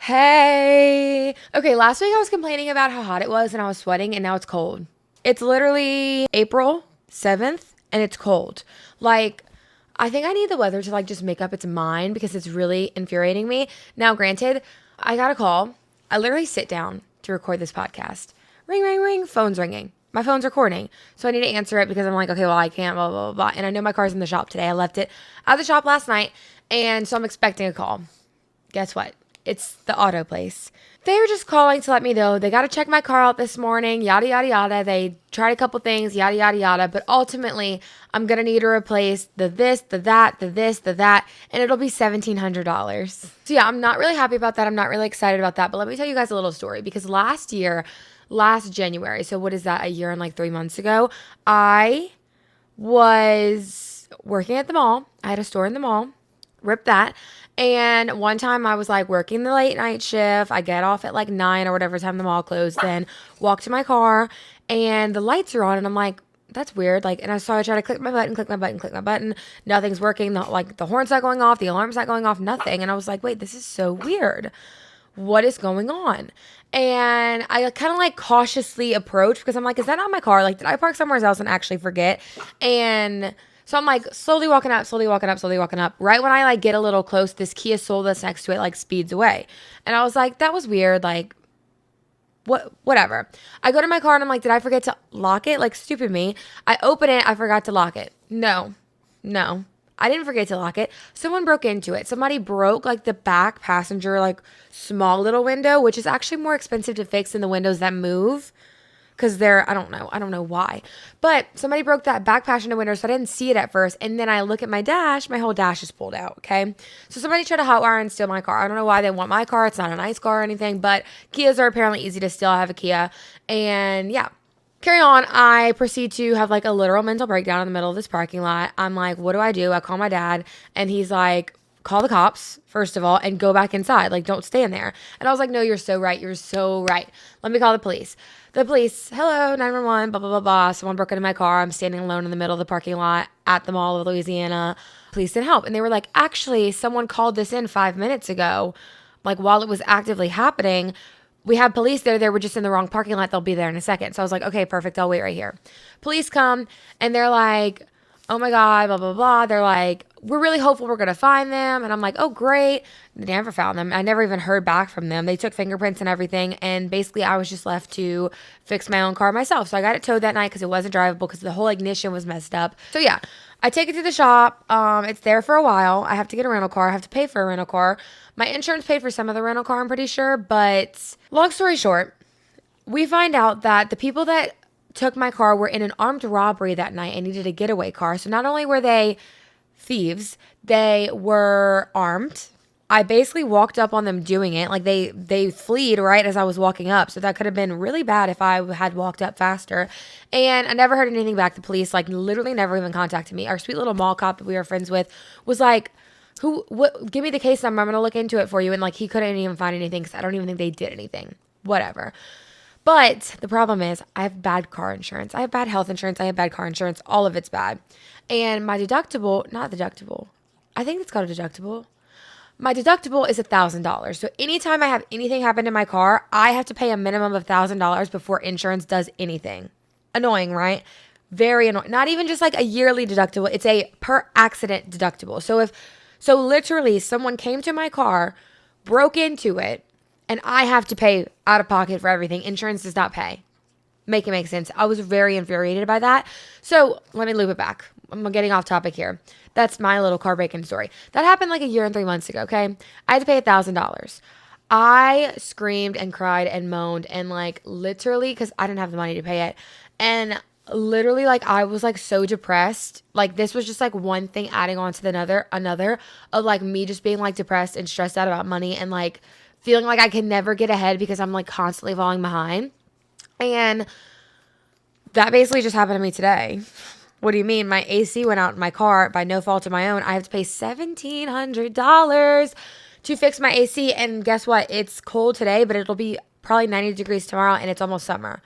Hey. Okay, last week I was complaining about how hot it was and I was sweating and now it's cold. It's literally April 7th and it's cold. Like, I think I need the weather to just make up its mind because it's really infuriating me. Now, granted, I got a call. I literally sit down to record this podcast. Ring, ring, ring, phone's ringing. My phone's recording. So I need to answer it because I'm like, okay, well, I can't, blah, blah, blah, blah. And I know my car's in the shop today. I left it at the shop last night. And so I'm expecting a call. Guess what? It's the auto place. They were just calling to let me know they got to check my car out this morning, yada, yada, yada. They tried a couple things, yada, yada, yada. But ultimately, I'm going to need to replace the this, the that, the this, the that, and it'll be $1,700. So yeah, I'm not really happy about that. I'm not really excited about that. But let me tell you guys a little story because last January, so what is that, a year and 3 months ago, I was working at the mall. I had a store in the mall. Rip that. And one time I was working the late night shift. I get off at 9 or whatever time the mall closed, then walk to my car and the lights are on and I'm like, that's weird. And I try to click my button. Nothing's working. The horn's not going off. The alarm's not going off. Nothing. And I was like, wait, this is so weird. What is going on? And I kind of cautiously approach because I'm like, is that not my car? Did I park somewhere else and actually forget? And so I'm slowly walking up. Right when I get a little close, this Kia Soul that's next to it speeds away. And I was like, that was weird. Whatever. I go to my car and I'm like, did I forget to lock it? Stupid me. I open it. I forgot to lock it. No. I didn't forget to lock it. Someone broke into it. Somebody broke the back passenger, small little window, which is actually more expensive to fix than the windows that move. Because I don't know why. But somebody broke that back passenger window, so I didn't see it at first. And then I look at my dash, my whole dash is pulled out, okay? So somebody tried to hotwire and steal my car. I don't know why they want my car. It's not a nice car or anything, but Kias are apparently easy to steal. I have a Kia. And yeah. Carry on. I proceed to have a literal mental breakdown in the middle of this parking lot. I'm like, what do? I call my dad, and he's like, call the cops, first of all, and go back inside. Don't stay in there. And I was like, no, you're so right. You're so right. Let me call the police. The police, hello, 911, blah, blah, blah, blah. Someone broke into my car. I'm standing alone in the middle of the parking lot at the Mall of Louisiana. Police didn't help. And they were like, actually, someone called this in 5 minutes ago, while it was actively happening. We had police there. They were just in the wrong parking lot. They'll be there in a second. So I was like, okay, perfect. I'll wait right here. Police come and they're like, oh my God, blah, blah, blah. They're like, we're really hopeful we're going to find them. And I'm like, oh, great. They never found them. I never even heard back from them. They took fingerprints and everything. And basically I was just left to fix my own car myself. So I got it towed that night because it wasn't drivable because the whole ignition was messed up. So yeah, I take it to the shop. It's there for a while. I have to get a rental car. I have to pay for a rental car. My insurance paid for some of the rental car, I'm pretty sure. But long story short, we find out that the people that took my car were in an armed robbery that night and needed a getaway car. So not only were they thieves, they were armed. I basically walked up on them doing it. They fled right as I was walking up. So that could have been really bad if I had walked up faster. And I never heard anything back. The police literally never even contacted me. Our sweet little mall cop that we were friends with was like, give me the case number. I'm going to look into it for you. And he couldn't even find anything because I don't even think they did anything. Whatever. But the problem is I have bad car insurance. I have bad health insurance. I have bad car insurance. All of it's bad. And my deductible, not deductible. I think it's called a deductible. My deductible is $1,000. So anytime I have anything happen to my car, I have to pay a minimum of $1,000 before insurance does anything. Annoying, right? Very annoying. Not even just a yearly deductible. It's a per accident deductible. So literally someone came to my car, broke into it, and I have to pay out of pocket for everything. Insurance does not pay. Make it make sense. I was very infuriated by that. So let me loop it back. I'm getting off topic here. That's my little car break-in story. That happened a year and 3 months ago, okay? I had to pay $1,000. I screamed and cried and moaned and literally, because I didn't have the money to pay it. And literally I was so depressed. This was just one thing adding on to another of me just being depressed and stressed out about money and feeling I can never get ahead because I'm constantly falling behind. And that basically just happened to me today. What do you mean? My AC went out in my car by no fault of my own. I have to pay $1,700 to fix my AC. And guess what? It's cold today, but it'll be probably 90 degrees tomorrow and it's almost summer.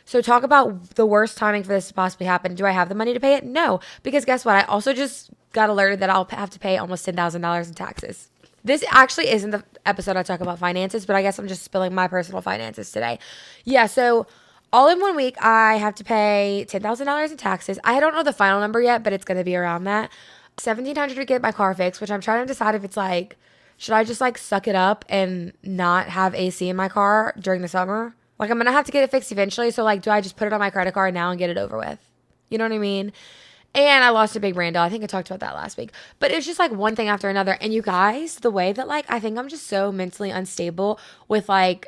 So talk about the worst timing for this to possibly happen. Do I have the money to pay it? No, because guess what? I also just got alerted that I'll have to pay almost $10,000 in taxes. This actually isn't the episode I talk about finances, but I guess I'm just spilling my personal finances today. Yeah, so all in 1 week, I have to pay $10,000 in taxes. I don't know the final number yet, but it's going to be around that. 1,700 to get my car fixed, which I'm trying to decide if it's like, should I just like suck it up and not have AC in my car during the summer? Like, I'm going to have to get it fixed eventually. So, like, do I just put it on my credit card now and get it over with? You know what I mean? And I lost a big brand deal. I think I talked about that last week. But it's just like one thing after another. And you guys, the way that like I think I'm just so mentally unstable with like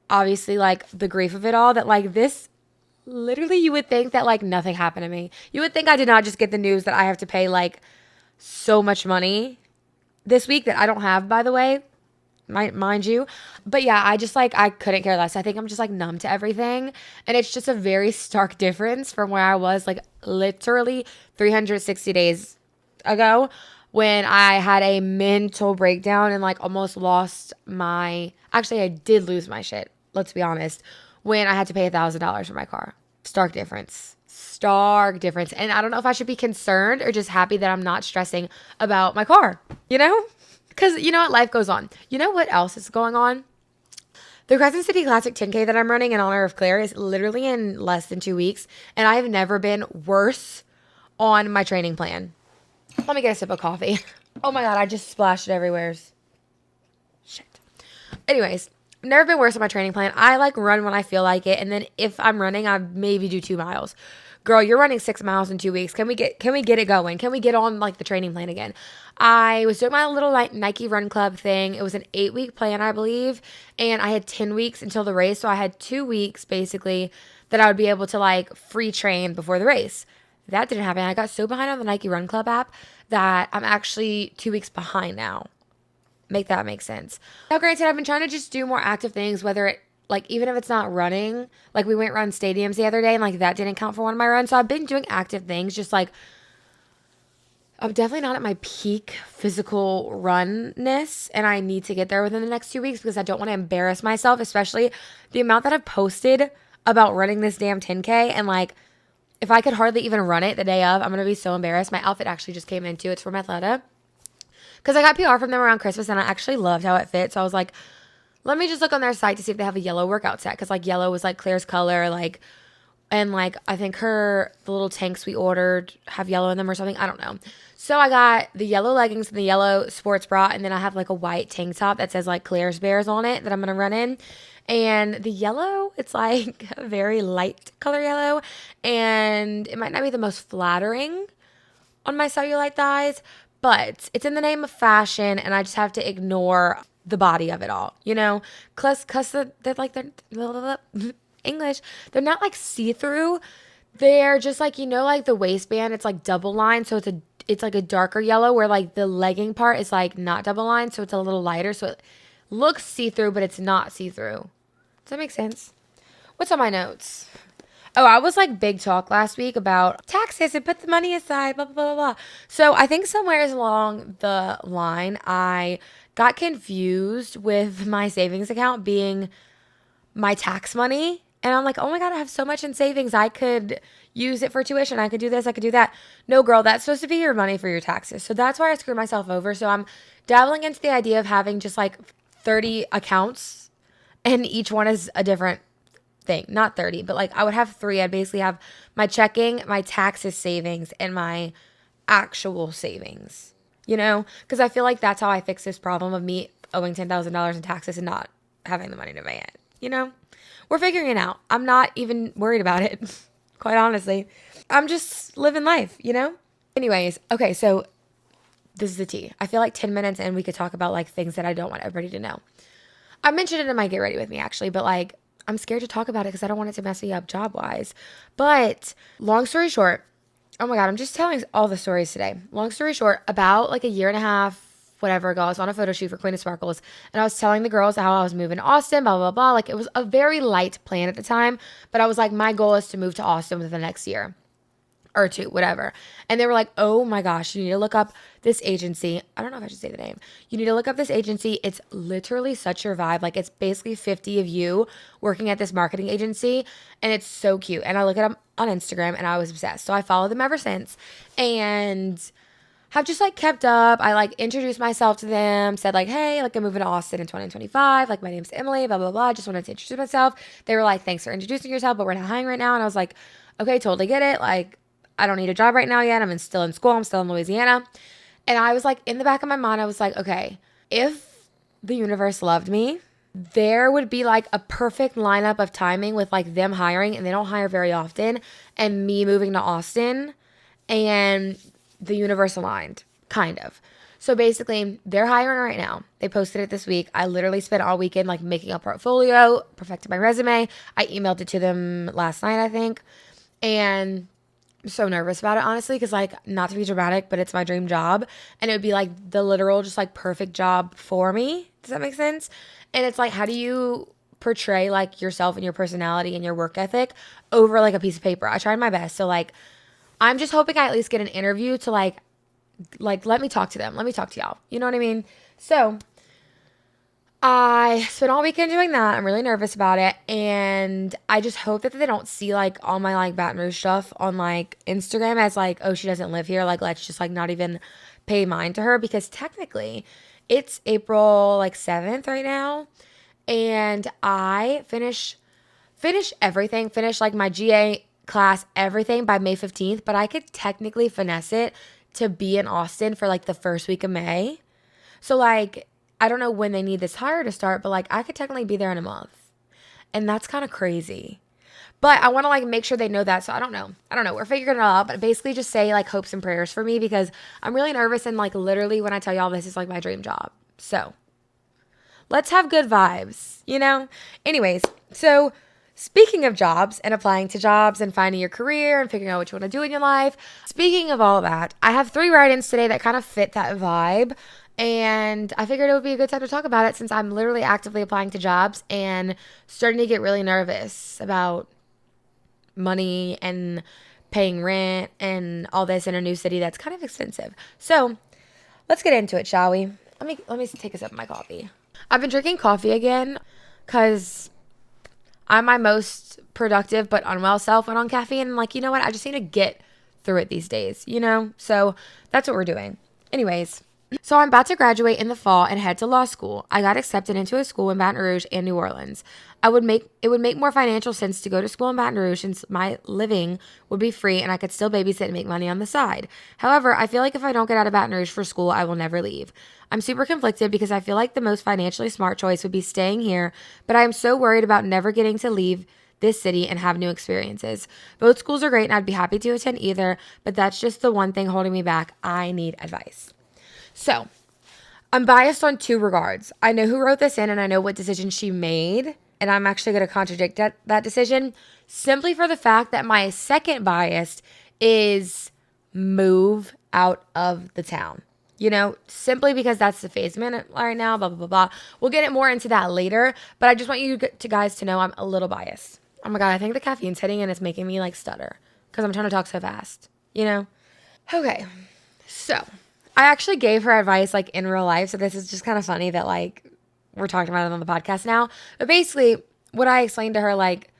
obviously like the grief of it all that like this literally you would think that like nothing happened to me. You would think I did not just get the news that I have to pay like so much money this week that I don't have, by the way, mind you. But yeah, I just like, I couldn't care less. I think I'm just like numb to everything. And it's just a very stark difference from where I was like literally 360 days ago when I had a mental breakdown and like almost lost my, actually, I did lose my shit. Let's be honest. When I had to pay $1,000 for my car. Stark difference. Stark difference. And I don't know if I should be concerned or just happy that I'm not stressing about my car, you know? Because you know what? Life goes on. You know what else is going on? The Crescent City Classic 10K that I'm running in honor of Claire is literally in less than 2 weeks. And I have never been worse on my training plan. Let me get a sip of coffee. Oh my God, I just splashed it everywhere. Shit. Anyways, never been worse on my training plan. I like run when I feel like it. And then if I'm running, I maybe do 2 miles. Girl, you're running 6 miles in 2 weeks. Can we get it going? Can we get on like the training plan again? I was doing my little like Nike Run Club thing. It was an 8-week plan, I believe. And I had 10 weeks until the race. So I had 2 weeks basically that I would be able to like free train before the race. That didn't happen. I got so behind on the Nike Run Club app that I'm actually 2 weeks behind now. Make that make sense. Now, granted, I've been trying to just do more active things, whether it, like, even if it's not running, like we went run stadiums the other day and like that didn't count for one of my runs. So I've been doing active things, just like I'm definitely not at my peak physical runness and I need to get there within the next 2 weeks because I don't want to embarrass myself, especially the amount that I've posted about running this damn 10K and like if I could hardly even run it the day of, I'm going to be so embarrassed. My outfit actually just came in too. It's from Athleta. Because I got PR from them around Christmas and I actually loved how it fit. So I was like, let me just look on their site to see if they have a yellow workout set. Because like yellow was like Claire's color. Like, and like I think the little tanks we ordered have yellow in them or something. I don't know. So I got the yellow leggings and the yellow sports bra. And then I have like a white tank top that says like Claire's Bears on it that I'm going to run in. And the yellow, it's like a very light color yellow. And it might not be the most flattering on my cellulite thighs. But it's in the name of fashion, and I just have to ignore the body of it all, you know? Cause they're like, they're English. They're not like see-through. They're just like, you know, like the waistband, it's like double lined. So it's like a darker yellow where like the legging part is like not double lined. So it's a little lighter. So it looks see-through, but it's not see-through. Does that make sense? What's on my notes? Oh, I was like big talk last week about taxes and put the money aside, blah, blah, blah, blah. So I think somewhere along the line, I got confused with my savings account being my tax money. And I'm like, oh my God, I have so much in savings. I could use it for tuition. I could do this. I could do that. No, girl, that's supposed to be your money for your taxes. So that's why I screwed myself over. So I'm dabbling into the idea of having just like 30 accounts and each one is a different thing. Not 30, but like I would have 3. I'd basically have my checking, my taxes savings, and my actual savings, you know? Because I feel like that's how I fix this problem of me owing $10,000 in taxes and not having the money to pay it, you know? We're figuring it out. I'm not even worried about it, quite honestly. I'm just living life, you know? Anyways, okay, so this is the tea. I feel like 10 minutes in, we could talk about like things that I don't want everybody to know. I mentioned it in my Get Ready With Me, actually, but like, I'm scared to talk about it because I don't want it to mess me up job-wise. But long story short, oh my God, I'm just telling all the stories today. Long story short, about like a year and a half, whatever ago, I was on a photo shoot for Queen of Sparkles, and I was telling the girls how I was moving to Austin, blah, blah, blah. Like, it was a very light plan at the time, but I was like, my goal is to move to Austin within the next year. Or 2, whatever. And they were like, oh my gosh, you need to look up this agency. I don't know if I should say the name. You need to look up this agency. It's literally such your vibe. Like, it's basically 50 of you working at this marketing agency. And it's so cute. And I look at them on Instagram and I was obsessed. So I followed them ever since. And have just like kept up. I like introduced myself to them, said like, hey, like I'm moving to Austin in 2025. Like my name's Emily, blah, blah, blah. Just wanted to introduce myself. They were like, thanks for introducing yourself, but we're not hiring right now. And I was like, okay, totally get it. Like I don't need a job right now yet. Still in school. I'm still in Louisiana. And I was like, in the back of my mind, I was like, okay, if the universe loved me, there would be like a perfect lineup of timing with like them hiring, and they don't hire very often, and me moving to Austin, and the universe aligned, kind of. So basically, they're hiring right now. They posted it this week. I literally spent all weekend like making a portfolio, perfected my resume. I emailed it to them last night, I think. And I'm so nervous about it, honestly, because like, not to be dramatic, but it's my dream job. And it would be like the literal, just like perfect job for me. Does that make sense? And it's like, how do you portray like yourself and your personality and your work ethic over like a piece of paper? I tried my best. So like, I'm just hoping I at least get an interview to like let me talk to them. Let me talk to y'all. You know what I mean? So I spent all weekend doing that. I'm really nervous about it. And I just hope that they don't see like all my like Baton Rouge stuff on like Instagram as like, oh, she doesn't live here. Like, let's just like not even pay mind to her, because technically it's April like 7th right now. And I finish everything, finish like my GA class, everything by May 15th, but I could technically finesse it to be in Austin for like the first week of May. So like, I don't know when they need this hire to start, but like I could technically be there in a month. And that's kind of crazy. But I want to like make sure they know that. So I don't know. We're figuring it out. But basically just say like hopes and prayers for me, because I'm really nervous. And like literally when I tell y'all, this is like my dream job. So let's have good vibes, you know? Anyways, so speaking of jobs and applying to jobs and finding your career and figuring out what you want to do in your life, speaking of all that, I have 3 write-ins today that kind of fit that vibe. And I figured it would be a good time to talk about it, since I'm literally actively applying to jobs and starting to get really nervous about money and paying rent and all this in a new city that's kind of expensive. So let's get into it, shall we? Let me take a sip of my coffee. I've been drinking coffee again because I'm my most productive but unwell self when on caffeine. And like, you know what? I just need to get through it these days, you know? So that's what we're doing. Anyways, so I'm about to graduate in the fall and head to law school. I got accepted into a school in Baton Rouge and New Orleans. It would make more financial sense to go to school in Baton Rouge, since my living would be free and I could still babysit and make money on the side. However, I feel like if I don't get out of Baton Rouge for school, I will never leave. I'm super conflicted because I feel like the most financially smart choice would be staying here, but I am so worried about never getting to leave this city and have new experiences. Both schools are great and I'd be happy to attend either, but that's just the one thing holding me back. I need advice. So, I'm biased on 2 regards. I know who wrote this in and I know what decision she made, and I'm actually going to contradict that decision simply for the fact that my second bias is move out of the town. You know, simply because that's the phase I'm in right now, blah, blah, blah, blah. We'll get it more into that later, but I just want you to guys to know I'm a little biased. Oh my God, I think the caffeine's hitting and it's making me like stutter because I'm trying to talk so fast, you know? Okay, so I actually gave her advice like in real life. So this is just kind of funny that like we're talking about it on the podcast now. But basically what I explained to her, like,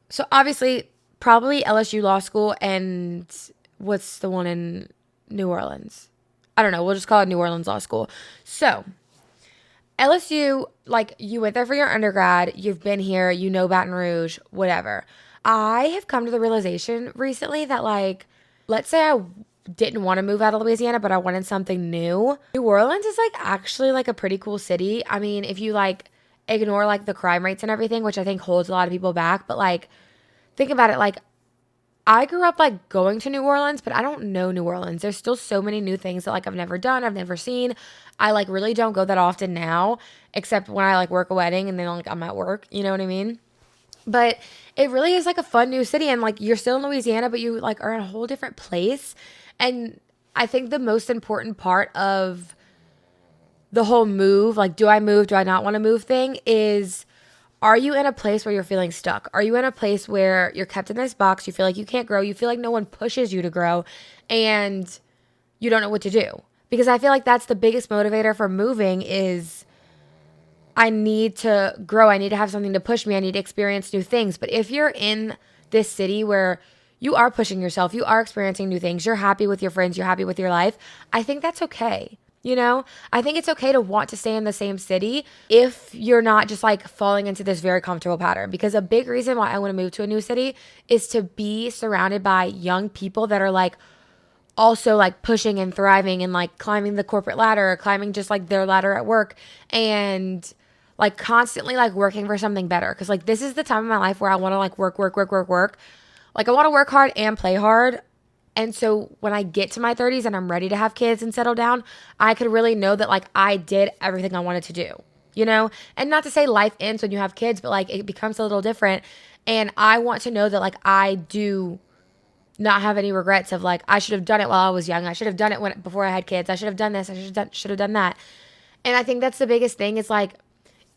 so obviously probably LSU Law School and what's the one in New Orleans? I don't know. We'll just call it New Orleans Law School. So LSU, like you went there for your undergrad. You've been here. You know Baton Rouge, whatever. I have come to the realization recently that like, let's say I didn't want to move out of Louisiana, but I wanted something new. New Orleans is like actually like a pretty cool city. I mean, if you like ignore like the crime rates and everything, which I think holds a lot of people back, but like think about it, like I grew up like going to New Orleans, but I don't know New Orleans. There's still so many new things that like I've never done, I've never seen. I like really don't go that often now, except when I like work a wedding and then like I'm at work, you know what I mean? But it really is like a fun new city, and like you're still in Louisiana, but you like are in a whole different place. And I think the most important part of the whole move, like do I move, do I not want to move thing, is are you in a place where you're feeling stuck? Are you in a place where you're kept in this box, you feel like you can't grow, you feel like no one pushes you to grow, and you don't know what to do? Because I feel like that's the biggest motivator for moving is I need to grow. I need to have something to push me. I need to experience new things. But if you're in this city where you are pushing yourself, you are experiencing new things, you're happy with your friends, you're happy with your life, I think that's okay. You know, I think it's okay to want to stay in the same city if you're not just like falling into this very comfortable pattern. Because a big reason why I want to move to a new city is to be surrounded by young people that are like also like pushing and thriving and like climbing the corporate ladder or climbing just like their ladder at work and like constantly like working for something better. Cause like this is the time of my life where I want to like work. Like I want to work hard and play hard. And so when I get to my 30s and I'm ready to have kids and settle down, I could really know that like I did everything I wanted to do, you know? And not to say life ends when you have kids, but like it becomes a little different. And I want to know that like I do not have any regrets of like I should have done it while I was young. I should have done it before I had kids. I should have done this. I should have done that. And I think that's the biggest thing is like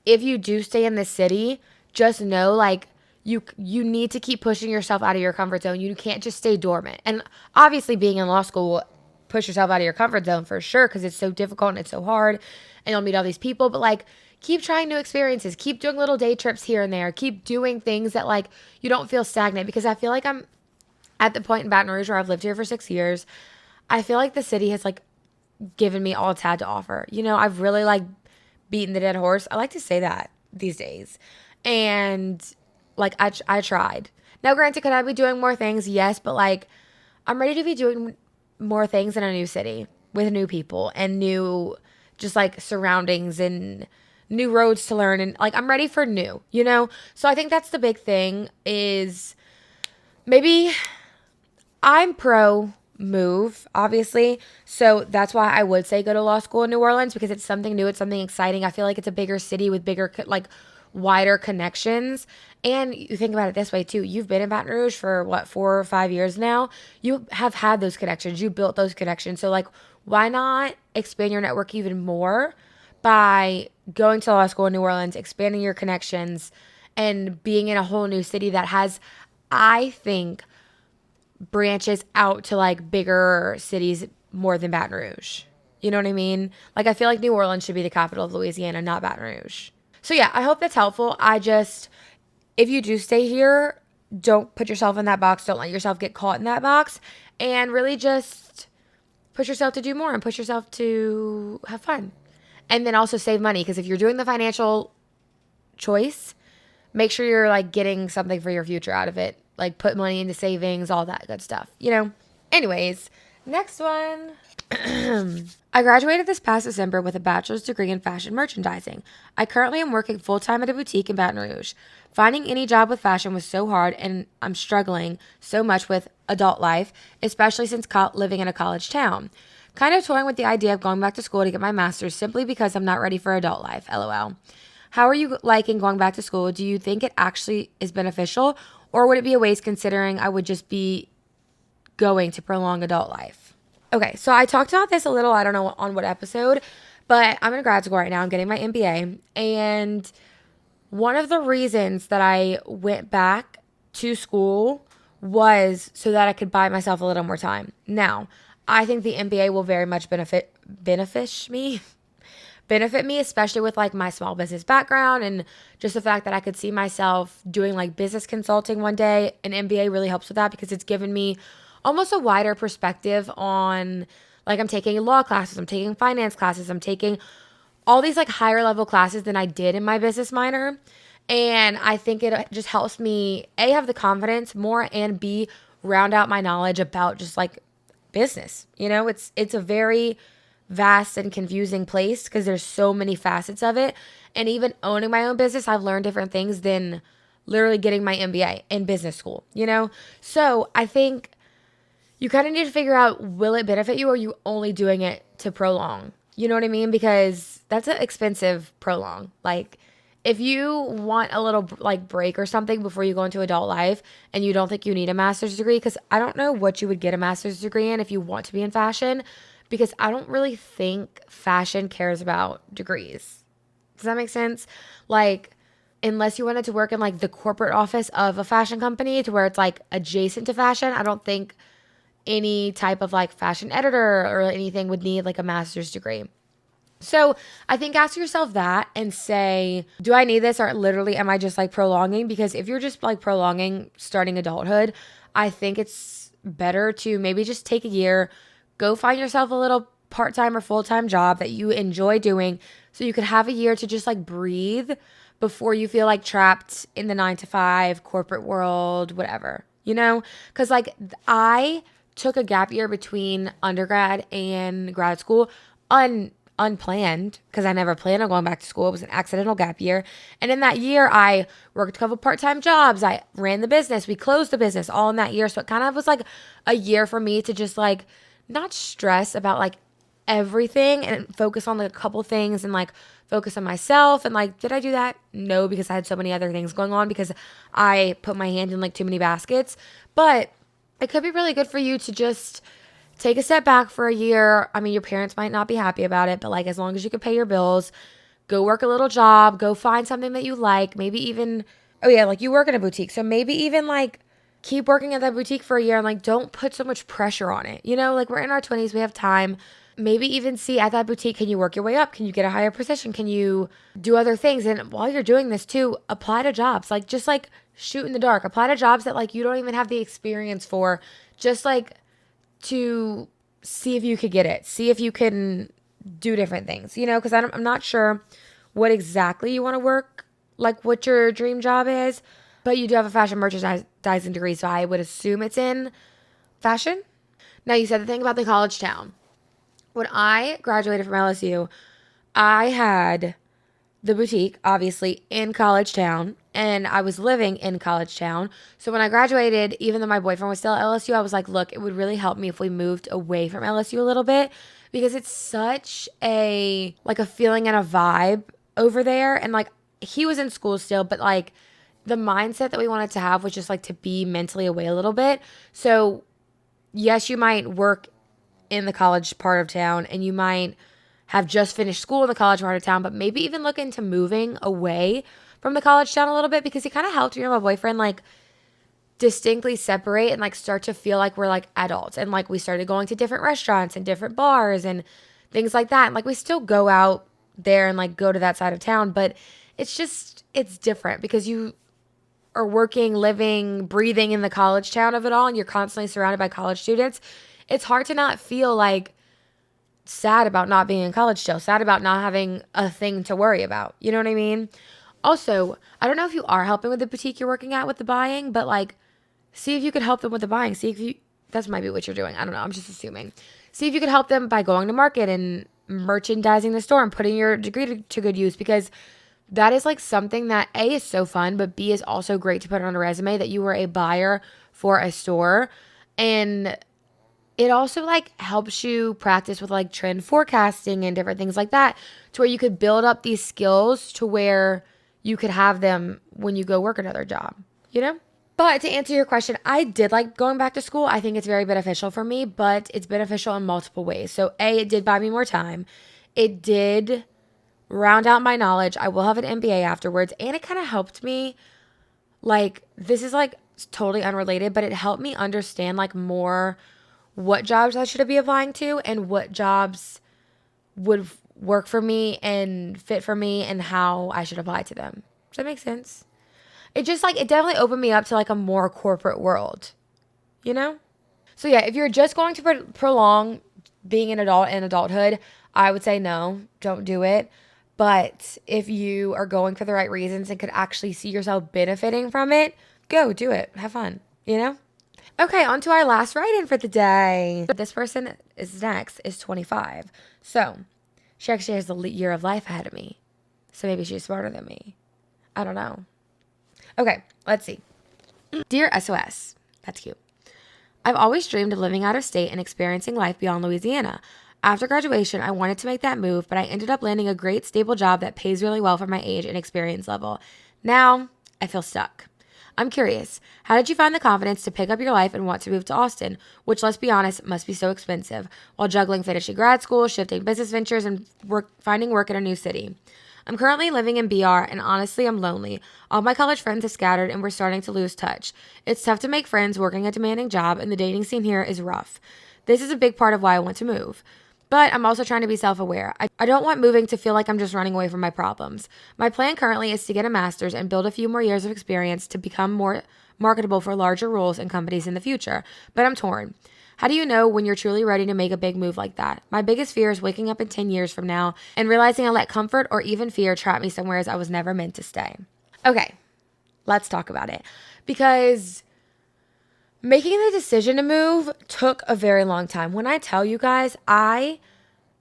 if you do stay in this city, just know like you need to keep pushing yourself out of your comfort zone. You can't just stay dormant. And obviously being in law school will push yourself out of your comfort zone for sure because it's so difficult and it's so hard and you'll meet all these people, but like keep trying new experiences. Keep doing little day trips here and there. Keep doing things that like you don't feel stagnant because I feel like I'm at the point in Baton Rouge where I've lived here for 6 years. I feel like the city has like given me all it's had to offer. You know, I've really like beaten the dead horse. I like to say that these days. And like I tried. Now, granted, could I be doing more things? Yes, but like I'm ready to be doing more things in a new city with new people and new just like surroundings and new roads to learn and like I'm ready for new, you know? So I think that's the big thing is maybe I'm pro move, obviously. So that's why I would say go to law school in New Orleans because it's something new, it's something exciting. I feel like it's a bigger city with bigger like wider connections. And you think about it this way too. You've been in Baton Rouge for what, 4 or 5 years now. You have had those connections. You built those connections. So like, why not expand your network even more by going to law school in New Orleans, expanding your connections and being in a whole new city that has, I think, branches out to like bigger cities more than Baton Rouge. You know what I mean? Like, I feel like New Orleans should be the capital of Louisiana, not Baton Rouge. So yeah, I hope that's helpful. If you do stay here, don't put yourself in that box. Don't let yourself get caught in that box. And really just push yourself to do more and push yourself to have fun. And then also save money. Because if you're doing the financial choice, make sure you're like getting something for your future out of it. Like put money into savings, all that good stuff, you know? Anyways, next one. I graduated this past December with a bachelor's degree in fashion merchandising. I currently am working full-time at a boutique in Baton Rouge. Finding any job with fashion was so hard and I'm struggling so much with adult life, especially since living in a college town. Kind of toying with the idea of going back to school to get my master's simply because I'm not ready for adult life, LOL. How are you liking going back to school? Do you think it actually is beneficial or would it be a waste considering I would just be going to prolong adult life? Okay, so I talked about this a little, I don't know on what episode, but I'm in grad school right now. I'm getting my MBA. And one of the reasons that I went back to school was so that I could buy myself a little more time. Now, I think the MBA will very much benefit me, especially with like my small business background and just the fact that I could see myself doing like business consulting one day. An MBA really helps with that because it's given me almost a wider perspective on like I'm taking law classes, I'm taking finance classes, I'm taking all these like higher level classes than I did in my business minor. And I think it just helps me A, have the confidence more and B, round out my knowledge about just like business. You know, it's a very vast and confusing place because there's so many facets of it. And even owning my own business, I've learned different things than literally getting my MBA in business school, you know? So I think you kind of need to figure out, will it benefit you or are you only doing it to prolong? You know what I mean? Because that's an expensive prolong. Like if you want a little like break or something before you go into adult life and you don't think you need a master's degree, because I don't know what you would get a master's degree in if you want to be in fashion, because I don't really think fashion cares about degrees. Does that make sense? Like, unless you wanted to work in like the corporate office of a fashion company to where it's like adjacent to fashion, I don't think any type of like fashion editor or anything would need like a master's degree. So I think ask yourself that and say, do I need this or literally am I just like prolonging? Because if you're just like prolonging starting adulthood, I think it's better to maybe just take a year, go find yourself a little part-time or full-time job that you enjoy doing so you could have a year to just like breathe before you feel like trapped in the 9 to 5 corporate world, whatever, Because like I took a gap year between undergrad and grad school unplanned because I never planned on going back to school. It was an accidental gap year. And in that year, I worked a couple part-time jobs. I ran the business. We closed the business all in that year. So it kind of was like a year for me to just like not stress about like everything and focus on like a couple things and like focus on myself. And like, did I do that? No, because I had so many other things going on because I put my hand in like too many baskets. But it could be really good for you to just take a step back for a year. I mean, your parents might not be happy about it, but like as long as you can pay your bills, go work a little job, go find something that you like, maybe even, oh yeah, like you work in a boutique. So maybe even like keep working at that boutique for a year and like don't put so much pressure on it. Like we're in our 20s, we have time. Maybe even see at that boutique, can you work your way up? Can you get a higher position? Can you do other things? And while you're doing this too, apply to jobs. Like just like shoot in the dark. Apply to jobs that like you don't even have the experience for. Just like to see if you could get it. See if you can do different things, because I'm not sure what exactly you want to work, like what your dream job is, but you do have a fashion merchandising degree, so I would assume it's in fashion. Now, you said the thing about the college town. When I graduated from LSU, I had the boutique, obviously, in College Town, and I was living in College Town. So when I graduated, even though my boyfriend was still at LSU, I was like, look, it would really help me if we moved away from LSU a little bit because it's such a feeling and a vibe over there. And like he was in school still, but like the mindset that we wanted to have was just like to be mentally away a little bit. So yes, you might work in the college part of town and you might have just finished school in the college part of town, but maybe even look into moving away from the college town a little bit because he kind of helped me and my boyfriend like distinctly separate and like start to feel like we're like adults. And like we started going to different restaurants and different bars and things like that. And like we still go out there and like go to that side of town, but it's different because you are working, living, breathing in the college town of it all and you're constantly surrounded by college students. It's hard to not feel like sad about not being in college still, sad about not having a thing to worry about. You know what I mean? Also, I don't know if you are helping with the boutique you're working at with the buying, but like, see if you could help them with the buying. See if you, that might be what you're doing. I don't know. I'm just assuming. See if you could help them by going to market and merchandising the store and putting your degree to good use because that is like something that A is so fun, but B is also great to put on a resume that you were a buyer for a store. And it also like helps you practice with like trend forecasting and different things like that to where you could build up these skills to where you could have them when you go work another job, But to answer your question, I did like going back to school. I think it's very beneficial for me, but it's beneficial in multiple ways. So A, it did buy me more time. It did round out my knowledge. I will have an MBA afterwards. And it kind of helped me like, this is like totally unrelated, but it helped me understand like more what jobs I should be applying to and what jobs would work for me and fit for me and how I should apply to them. Does that make sense? It just like, it definitely opened me up to like a more corporate world, So yeah, if you're just going to prolong being an adult in adulthood, I would say no, don't do it. But if you are going for the right reasons and could actually see yourself benefiting from it, go do it. Have fun, Okay, on to our last write-in for the day. This person is 25. So she actually has the year of life ahead of me. So maybe she's smarter than me. I don't know. Okay, let's see. Dear SOS. That's cute. I've always dreamed of living out of state and experiencing life beyond Louisiana. After graduation, I wanted to make that move, but I ended up landing a great, stable job that pays really well for my age and experience level. Now, I feel stuck. I'm curious, how did you find the confidence to pick up your life and want to move to Austin, which, let's be honest, must be so expensive, while juggling finishing grad school, shifting business ventures, and finding work in a new city? I'm currently living in BR, and honestly, I'm lonely. All my college friends have scattered, and we're starting to lose touch. It's tough to make friends working a demanding job, and the dating scene here is rough. This is a big part of why I want to move. But I'm also trying to be self-aware. I don't want moving to feel like I'm just running away from my problems. My plan currently is to get a master's and build a few more years of experience to become marketable for larger roles and companies in the future. But I'm torn. How do you know when you're truly ready to make a big move like that? My biggest fear is waking up in 10 years from now and realizing I let comfort or even fear trap me somewhere as I was never meant to stay. Okay, let's talk about it. Because making the decision to move took a very long time. When I tell you guys, I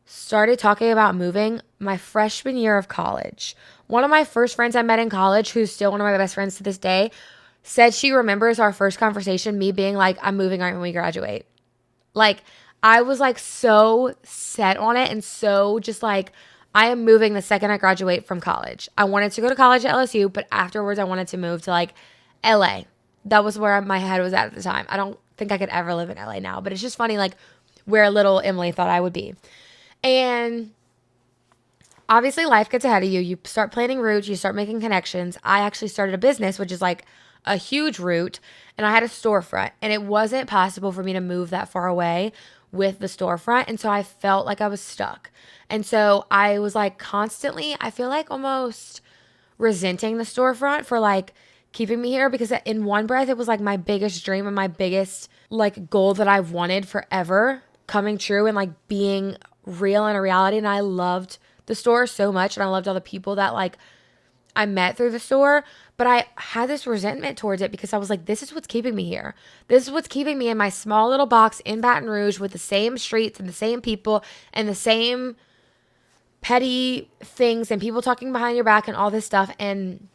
started talking about moving my freshman year of college. One of my first friends I met in college, who's still one of my best friends to this day, said she remembers our first conversation, me being like, I'm moving right when we graduate. Like, I was like so set on it and so just like, I am moving the second I graduate from college. I wanted to go to college at LSU, but afterwards I wanted to move to like LA. That was where my head was at the time. I don't think I could ever live in LA now, but it's just funny like where little Emily thought I would be. And obviously life gets ahead of you. You start planning routes, you start making connections. I actually started a business, which is like a huge route, and I had a storefront, and it wasn't possible for me to move that far away with the storefront. And so I felt like I was stuck. And so I was like constantly, I feel like almost resenting the storefront for like keeping me here, because in one breath, it was like my biggest dream and my biggest like goal that I've wanted forever coming true and like being real in a reality. And I loved the store so much, and I loved all the people that like I met through the store, but I had this resentment towards it because I was like, this is what's keeping me here. This is what's keeping me in my small little box in Baton Rouge with the same streets and the same people and the same petty things and people talking behind your back and all this stuff. And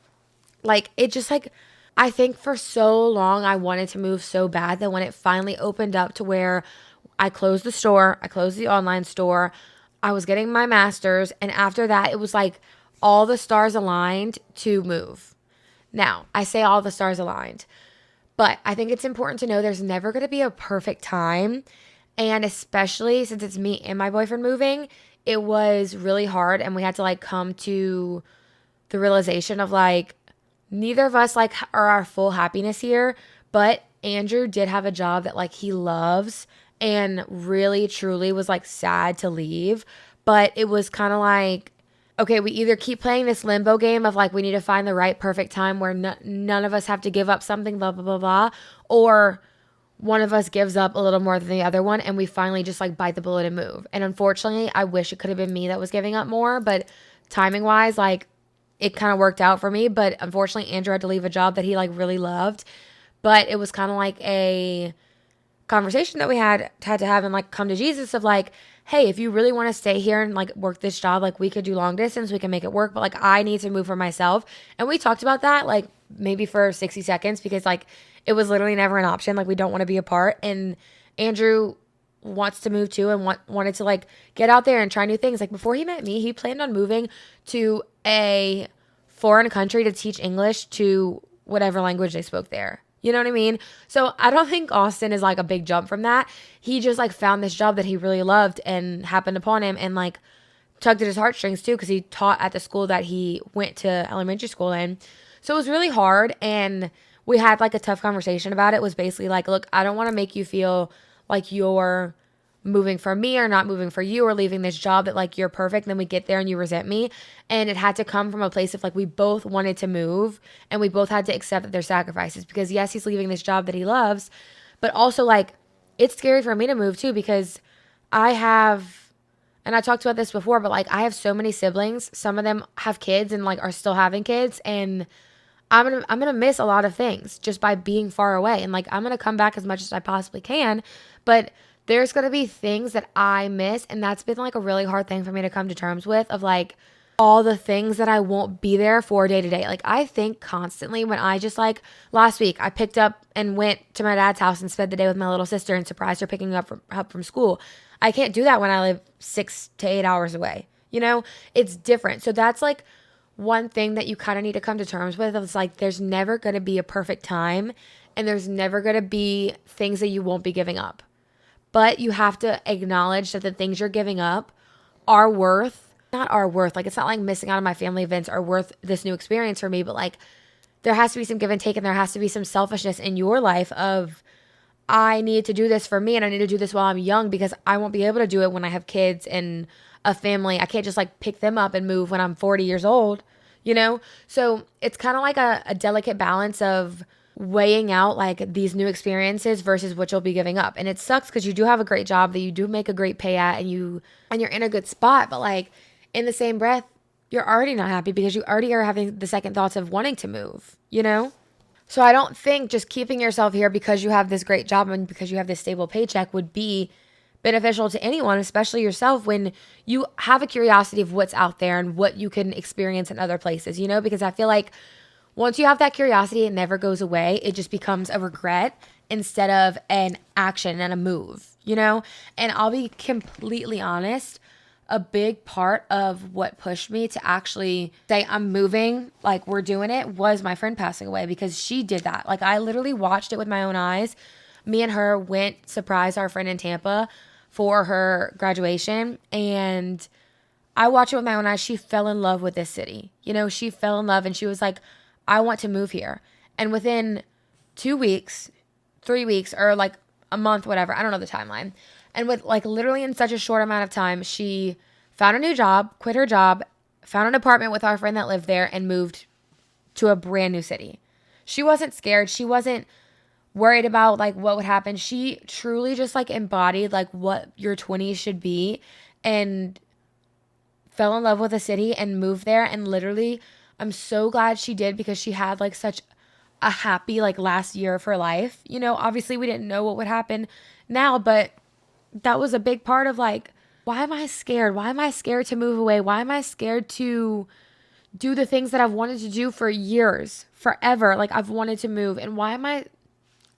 like, it just like, I think for so long I wanted to move so bad that when it finally opened up to where I closed the store, I closed the online store, I was getting my master's, and after that, it was like all the stars aligned to move. Now, I say all the stars aligned, but I think it's important to know there's never going to be a perfect time. And especially since it's me and my boyfriend moving, it was really hard. And we had to like come to the realization of like, neither of us like are our full happiness here, but Andrew did have a job that like he loves and really truly was like sad to leave. But it was kind of like, okay, we either keep playing this limbo game of like, we need to find the right perfect time where none of us have to give up something, blah, blah, blah, blah. Or one of us gives up a little more than the other one and we finally just like bite the bullet and move. And unfortunately, I wish it could have been me that was giving up more, but timing wise, like it kind of worked out for me. But unfortunately, Andrew had to leave a job that he like really loved. But it was kind of like a conversation that we had to have and like come to Jesus of like, hey, if you really want to stay here and like work this job, like we could do long distance, we can make it work, but like I need to move for myself. And we talked about that like maybe for 60 seconds because like it was literally never an option. Like we don't want to be apart. And Andrew wants to move too and wanted to like get out there and try new things. Like before he met me, he planned on moving to a foreign country to teach English to whatever language they spoke there. You know what I mean? So I don't think Austin is like a big jump from that. He just like found this job that he really loved and happened upon him and like tugged at his heartstrings too, because he taught at the school that he went to elementary school in. So it was really hard, and we had like a tough conversation about it. It was basically like, look, I don't want to make you feel like you're moving for me or not moving for you or leaving this job that like you're perfect. And then we get there and you resent me. And it had to come from a place of like, we both wanted to move and we both had to accept that there's sacrifices, because yes, he's leaving this job that he loves, but also like it's scary for me to move too, because I have, and I talked about this before, but like I have so many siblings. Some of them have kids and like are still having kids, and I'm going to miss a lot of things just by being far away. And like, I'm going to come back as much as I possibly can, but there's going to be things that I miss. And that's been like a really hard thing for me to come to terms with, of like all the things that I won't be there for day to day. Like I think constantly when I just like last week, I picked up and went to my dad's house and spent the day with my little sister and surprised her picking up from school. I can't do that when I live 6 to 8 hours away. You know, it's different. So that's like one thing that you kind of need to come to terms with. It's like, there's never going to be a perfect time, and there's never going to be things that you won't be giving up. But you have to acknowledge that the things you're giving up are worth, not are worth, like it's not like missing out on my family events are worth this new experience for me, but like there has to be some give and take, and there has to be some selfishness in your life of, I need to do this for me and I need to do this while I'm young, because I won't be able to do it when I have kids and a family. I can't just like pick them up and move when I'm 40 years old, you know? So it's kind of like a delicate balance of weighing out like these new experiences versus what you'll be giving up. And it sucks because you do have a great job that you do make a great pay at, and you're in a good spot, but like in the same breath, you're already not happy because you already are having the second thoughts of wanting to move, you know? So I don't think just keeping yourself here because you have this great job and because you have this stable paycheck would be beneficial to anyone, especially yourself, when you have a curiosity of what's out there and what you can experience in other places, you know? Because I feel like once you have that curiosity, it never goes away. It just becomes a regret instead of an action and a move, you know? And I'll be completely honest, a big part of what pushed me to actually say I'm moving, like we're doing it, was my friend passing away, because she did that. Like I literally watched it with my own eyes. Me and her went surprise our friend in Tampa for her graduation, and I watched it with my own eyes. She fell in love with this city. You know, she fell in love and she was like, I want to move here. And within 2 weeks, 3 weeks, or like a month, whatever, I don't know the timeline. And with like literally in such a short amount of time, she found a new job, quit her job, found an apartment with our friend that lived there, and moved to a brand new city. She wasn't scared. She wasn't worried about like what would happen. She truly just like embodied like what your 20s should be, and fell in love with the city and moved there. And literally, I'm so glad she did, because she had like such a happy like last year of her life. You know, obviously we didn't know what would happen now, but that was a big part of like, why am I scared? Why am I scared to move away? Why am I scared to do the things that I've wanted to do for years, forever? Like I've wanted to move. And why am I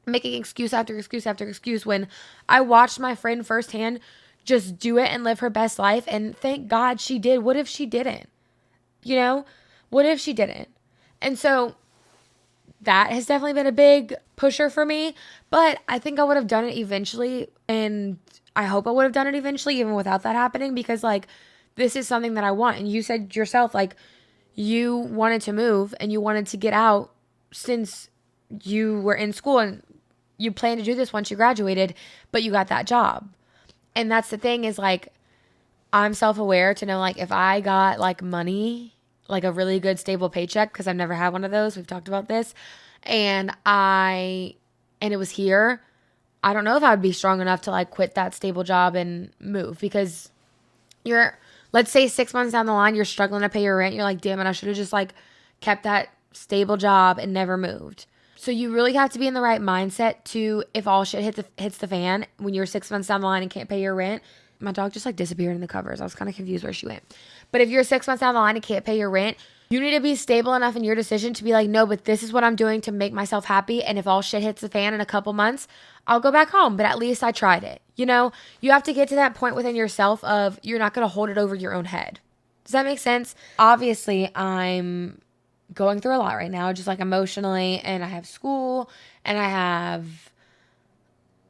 making excuse after excuse after excuse when I watched my friend firsthand just do it and live her best life? And thank God she did. What if she didn't? You know, what if she didn't? And so that has definitely been a big pusher for me, but I think I would have done it eventually. And I hope I would have done it eventually, even without that happening, because like, this is something that I want. And you said yourself, like you wanted to move and you wanted to get out since you were in school, and you planned to do this once you graduated, but you got that job. And that's the thing, is like, I'm self-aware to know like if I got like money, like a really good stable paycheck, because I've never had one of those. We've talked about this. And it was here, I don't know if I would be strong enough to like quit that stable job and move, because let's say 6 months down the line, you're struggling to pay your rent. You're like, damn it, I should have just like kept that stable job and never moved. So you really have to be in the right mindset to, if all shit hits the fan, when you're 6 months down the line and can't pay your rent. My dog just like disappeared in the covers. I was kind of confused where she went. But if you're 6 months down the line and can't pay your rent, you need to be stable enough in your decision to be like, no, but this is what I'm doing to make myself happy. And if all shit hits the fan in a couple months, I'll go back home. But at least I tried it. You know, you have to get to that point within yourself of you're not going to hold it over your own head. Does that make sense? Obviously, I'm going through a lot right now, just like emotionally, and I have school, and I have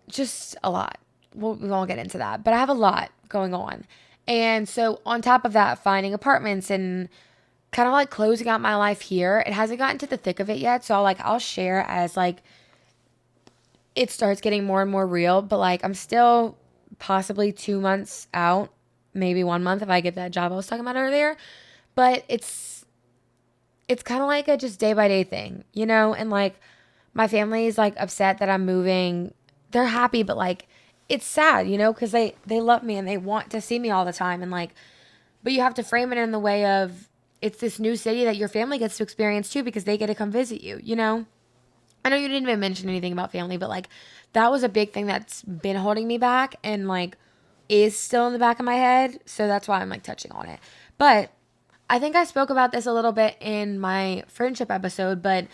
just a lot. We won't get into that, but I have a lot going on. And so on top of that, finding apartments and kind of like closing out my life here, it hasn't gotten to the thick of it yet. So I'll share as like it starts getting more and more real, but like I'm still possibly 2 months out, maybe 1 month if I get that job I was talking about earlier. But it's kind of like a just day by day thing, you know? And like my family is like upset that I'm moving. They're happy, but like it's sad, you know, because they love me and they want to see me all the time. And like, but you have to frame it in the way of it's this new city that your family gets to experience too, because they get to come visit you, you know? I know you didn't even mention anything about family, but like that was a big thing that's been holding me back and like is still in the back of my head. So that's why I'm like touching on it. But I think I spoke about this a little bit in my friendship episode, but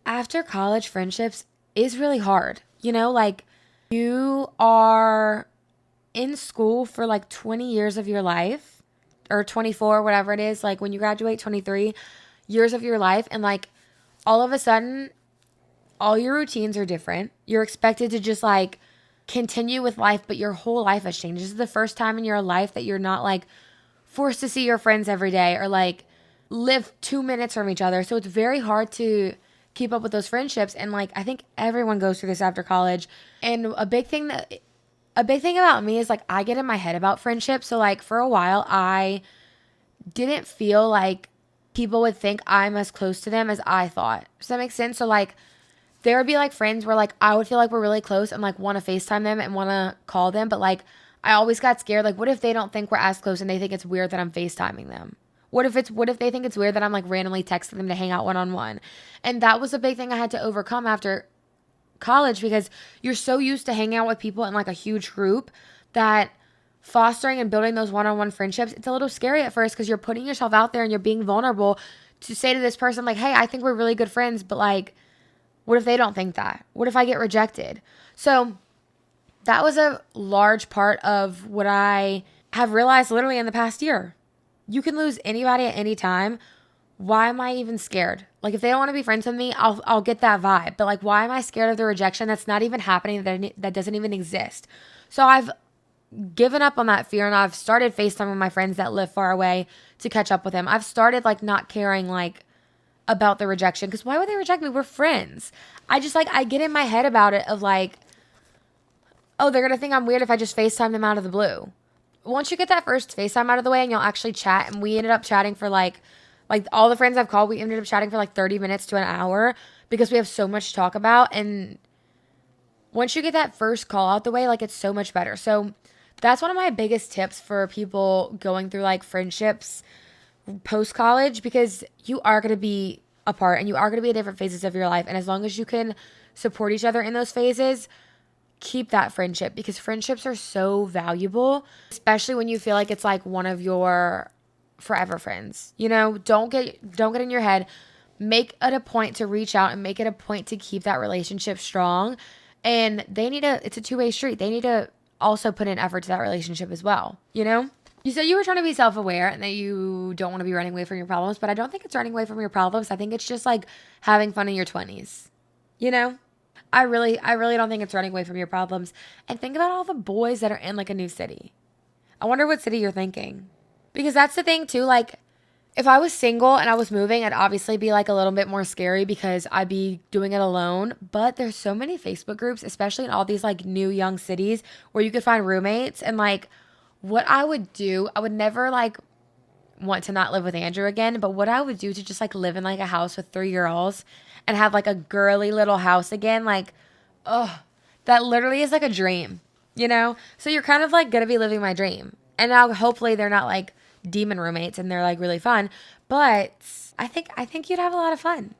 after college, friendships is really hard. You know, like you are in school for like 20 years of your life, or 24, whatever it is. Like when you graduate, 23 years of your life. And like all of a sudden, all your routines are different. You're expected to just like continue with life, but your whole life has changed. This is the first time in your life that you're not like forced to see your friends every day or like live 2 minutes from each other. So it's very hard to keep up with those friendships. And like, I think everyone goes through this after college. And a big thing about me is like, I get in my head about friendships. So like for a while, I didn't feel like people would think I'm as close to them as I thought. Does that make sense? So like there would be like friends where like I would feel like we're really close and like want to FaceTime them and want to call them, but like I always got scared. Like, what if they don't think we're as close and they think it's weird that I'm FaceTiming them? What if they think it's weird that I'm like randomly texting them to hang out one on one? And that was a big thing I had to overcome after college, because you're so used to hanging out with people in like a huge group that fostering and building those one-on-one friendships, it's a little scary at first because you're putting yourself out there and you're being vulnerable to say to this person like, hey, I think we're really good friends, but like, what if they don't think that? What if I get rejected? So that was a large part of what I have realized literally in the past year. You can lose anybody at any time. Why am I even scared? Like, if they don't want to be friends with me, I'll get that vibe. But like, why am I scared of the rejection that's not even happening, that doesn't even exist? So I've given up on that fear, and I've started FaceTime with my friends that live far away to catch up with them. I've started like not caring like about the rejection, because why would they reject me? We're friends. I just like, I get in my head about it of like, oh, they're gonna think I'm weird if I just FaceTime them out of the blue. Once you get that first FaceTime out of the way and you'll actually chat, and we ended up chatting for like all the friends I've called, we ended up chatting for like 30 minutes to an hour because we have so much to talk about. And once you get that first call out the way, like, it's so much better. So that's one of my biggest tips for people going through like friendships post college, because you are going to be apart and you are going to be in different phases of your life. And as long as you can support each other in those phases, keep that friendship, because friendships are so valuable, especially when you feel like it's like one of your forever friends. You know, don't get in your head. Make it a point to reach out and make it a point to keep that relationship strong. And it's a two-way street. They need to also put in effort to that relationship as well, you know? You said you were trying to be self-aware and that you don't want to be running away from your problems, but I don't think it's running away from your problems. I think it's just like having fun in your 20s, you know? I really don't think it's running away from your problems. And think about all the boys that are in like a new city. I wonder what city you're thinking. Because that's the thing too, like, if I was single and I was moving, it'd obviously be like a little bit more scary because I'd be doing it alone. But there's so many Facebook groups, especially in all these like new young cities, where you could find roommates. And like, what I would do, I would never like want to not live with Andrew again, but what I would do to just like live in like a house with 3 girls and have like a girly little house again, like, oh, that literally is like a dream, you know? So you're kind of like gonna be living my dream. And now hopefully they're not like demon roommates and they're like really fun, but I think you'd have a lot of fun.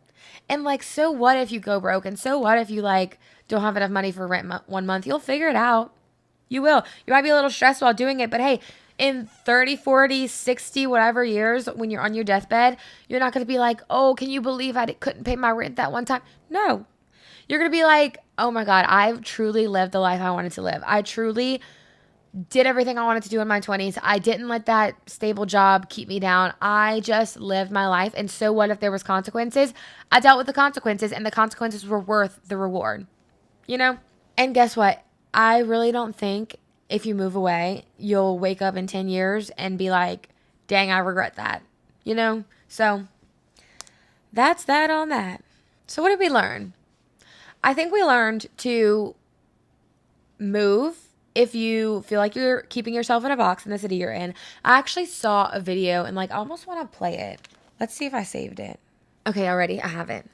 And like, so what if you go broke? And so what if you like don't have enough money for rent 1 month? You'll figure it out. You will. You might be a little stressed while doing it, but hey, in 30, 40, 60, whatever years, when you're on your deathbed, you're not going to be like, oh, can you believe I couldn't pay my rent that one time? No. You're going to be like, oh my God, I've truly lived the life I wanted to live. I truly did everything I wanted to do in my 20s. I didn't let that stable job keep me down. I just lived my life. And so what if there was consequences? I dealt with the consequences, and the consequences were worth the reward, you know? And guess what? I really don't think if you move away, you'll wake up in 10 years and be like, dang, I regret that, you know? So that's that on that. So what did we learn? I think we learned to move if you feel like you're keeping yourself in a box in the city you're in. I actually saw a video and like I almost want to play it. Let's see if I saved it. Okay, already, I have it.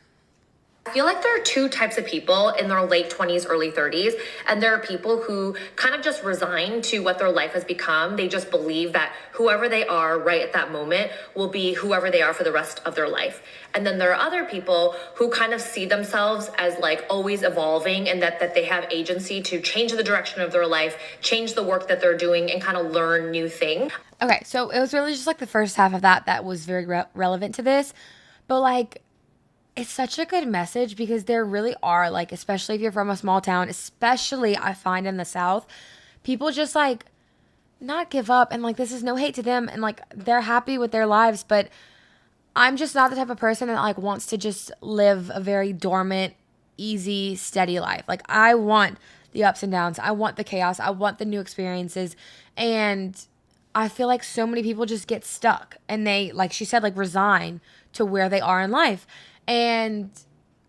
I feel like there are two types of people in their late 20s, early 30s. And there are people who kind of just resign to what their life has become. They just believe that whoever they are right at that moment will be whoever they are for the rest of their life. And then there are other people who kind of see themselves as like always evolving, and that they have agency to change the direction of their life, change the work that they're doing, and kind of learn new things. Okay, so it was really just like the first half of that was very relevant to this. But like, it's such a good message, because there really are, like, especially if you're from a small town, especially I find in the South, people just like not give up. And like, this is no hate to them, and like, they're happy with their lives, but I'm just not the type of person that like wants to just live a very dormant, easy, steady life. Like, I want the ups and downs. I want the chaos. I want the new experiences. And I feel like so many people just get stuck, and they, like she said, like resign to where they are in life. And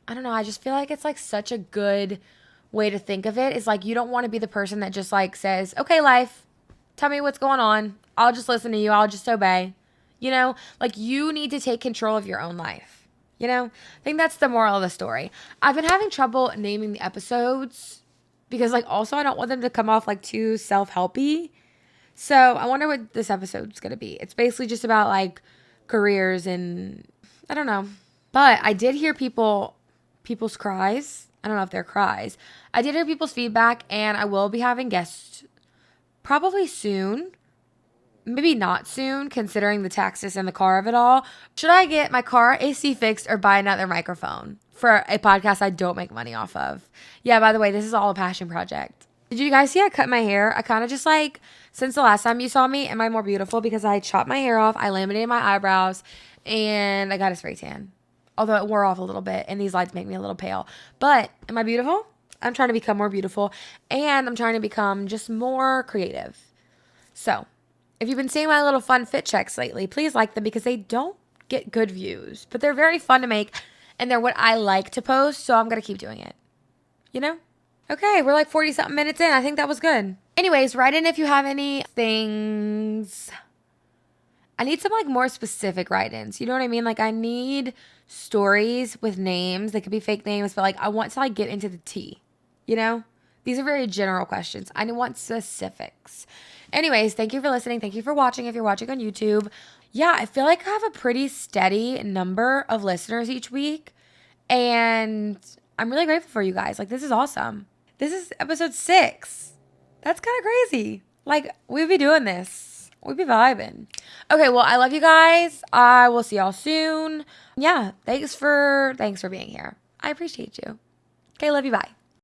I don't know, I just feel like it's like such a good way to think of it. Is like, you don't want to be the person that just like says, okay, life, tell me what's going on. I'll just listen to you. I'll just obey. You know, like, you need to take control of your own life. You know, I think that's the moral of the story. I've been having trouble naming the episodes because, like, also I don't want them to come off like too self-helpy. So I wonder what this episode's gonna be. It's basically just about like careers and I don't know. But I did hear people's cries. I don't know if they're cries. I did hear people's feedback, and I will be having guests probably soon. Maybe not soon, considering the taxes and the car of it all. Should I get my car AC fixed or buy another microphone for a podcast I don't make money off of? Yeah, by the way, this is all a passion project. Did you guys see I cut my hair? I kind of just like, since the last time you saw me, am I more beautiful? Because I chopped my hair off, I laminated my eyebrows, and I got a spray tan. Although it wore off a little bit, and these lights make me a little pale. But am I beautiful? I'm trying to become more beautiful, and I'm trying to become just more creative. So, if you've been seeing my little fun fit checks lately, please like them because they don't get good views, but they're very fun to make and they're what I like to post. So I'm going to keep doing it. You know? Okay. We're like 40 something minutes in. I think that was good. Anyways, write in if you have any things. I need some like more specific write-ins. You know what I mean? Like I need stories with names. They could be fake names, but like I want to like get into the tea, you know? These are very general questions. I want specifics. Anyways, thank you for listening. Thank you for watching if you're watching on YouTube. Yeah, I feel like I have a pretty steady number of listeners each week. And I'm really grateful for you guys. Like, this is awesome. This is episode 6. That's kind of crazy. Like, we'd be doing this. We'd be vibing. Okay, well, I love you guys. I will see y'all soon. Yeah, thanks for being here. I appreciate you. Okay, love you. Bye.